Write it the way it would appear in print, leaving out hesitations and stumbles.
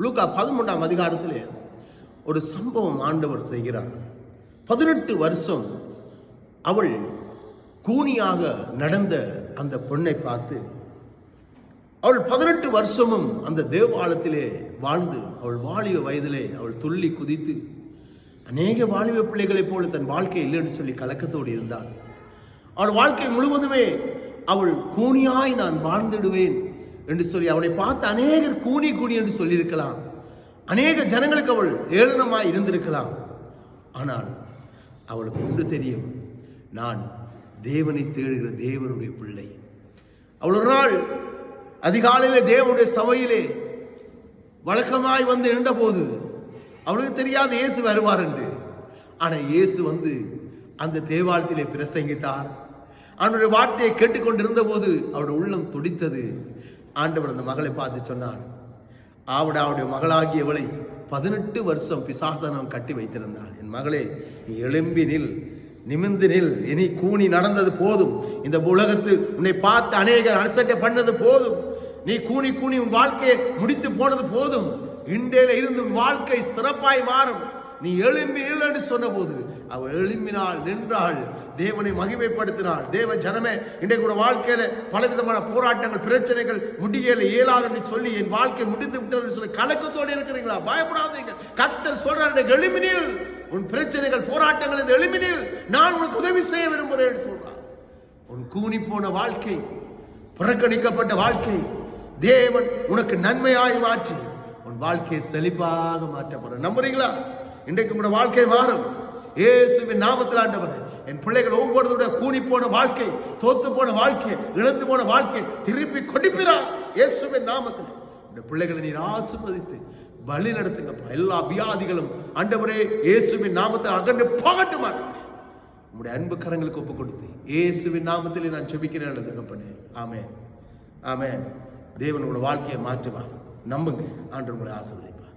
லூக்கா 13ஆம் அதிகாரத்திலே ஒரு சம்பவம் ஆண்டவர் செய்கிறார். 18 வருஷம் அவள் கூனியாக நடந்த அந்த பெண்ணை பார்த்து, அவள் 18 வருஷமும் அந்த தேவாலயத்திலே வாழ்ந்து, அவள் வாலிப வயதிலே அவள் துள்ளி குதித்து அநேக வாலிப பிள்ளைகளைப் போல தன் வாழ்க்கை இல்லைன்னு சொல்லி கலக்கத்தோடு இருந்தாள். அவள் வாழ்க்கை முழுவதுமே அவள் கூனியாய் நான் வாழ்ந்துடுவேன் என்று சொல்லி அவளை பார்த்து அநேகர் கூனி கூனி என்று சொல்லியிருக்கலாம். அநேக ஜனங்களுக்கு அவள் ஏளனமாய் இருந்திருக்கலாம். ஆனால் அவளுக்கு ஒன்று தெரியும், நான் தேவனை தேடுகிற தேவனுடைய பிள்ளை. அவள் ஒரு நாள் அதிகாலையிலே தேவனுடைய சபையிலே வழக்கமாய் வந்து நின்றபோது அவளுக்கு தெரியாது இயேசு வருவார் என்று. ஆனால் இயேசு வந்து அந்த தேவாலயத்திலே பிரசங்கித்தார். அவனுடைய வார்த்தையை கேட்டுக்கொண்டிருந்த போது அவருடைய உள்ளம் துடித்தது. ஆண்டவர் அந்த மகளை பார்த்து சொன்னார், அவளுடைய மகளாகியவளை 18 வருஷம் பிசாசனம் கட்டி வைத்திருந்தாள். என் மகளே, நீ எழும்பி நில், நிமிர்ந்து நில். இனி கூனி நடந்தது போதும். இந்த உலகத்தில் உன்னை பார்த்து அநேகர் அலசட்டை பண்ணது போதும். நீ கூனி கூனி உன் வாழ்க்கையை முடித்து போனது போதும். இன்றையில இருந்து உன் வாழ்க்கை சிறப்பாய் மாறும். நீ எழும்பி நில் என்று சொன்ன போது அவள் எழும்பினாள், நின்றாள், தேவனை மகிமைப்படுத்தினாள். தேவ ஜனமே, இன்றைக்கு கூட வாழ்க்கையில பலவிதமான போராட்டங்கள், பிரச்சனைகள், முடியல இயலாதுன்னு சொல்லி என் வாழ்க்கை முடிந்து விட்டது சொல்லி கலக்கத்தோடு இருக்கிறீங்களா? பயப்படாதீங்க. கர்த்தர் சொல்றாரு, எழும்பினில், உன் பிரச்சனைகள் போராட்டங்கள் இந்த எழும்பினில், நான் உனக்கு உதவி செய்ய விரும்புகிறேன் சொல்றார். உன் கூனி போன வாழ்க்கை, புறக்கணிக்கப்பட்ட வாழ்க்கை தேவன் உனக்கு நன்மையாய் மாற்றி உன் வாழ்க்கையை செழிப்பாக மாற்றப்படும். நம்புறீங்களா? இன்றைக்கு உங்களோட வாழ்க்கை மாறும். இயேசுவின் நாமத்தில் ஆண்டவர், என் பிள்ளைகள் ஒவ்வொருவருடைய கூனி போன வாழ்க்கை, தோத்து போன வாழ்க்கை, இழந்து போன வாழ்க்கை திருப்பி கொடுக்கிறார். இயேசுவின் நாமத்தில் இந்த பிள்ளைகளை நீர் ஆசீர்வதித்து வழி நடத்துங்கப்பா. எல்லா வியாதிகளும் ஆண்டவரே இயேசுவின் நாமத்தில் அகன்று போகட்டுமா. உங்களுடைய அன்பு கரங்களுக்கு ஒப்பு கொடுத்து இயேசுவின் நாமத்திலே நான் ஜெபிக்கிறேன் தகப்பனே. ஆமென், ஆமென். தேவனோட வாழ்க்கையை மாற்றுவார். நம்புங்க, ஆண்டவர் உங்களை ஆசீர்வதிப்பார்.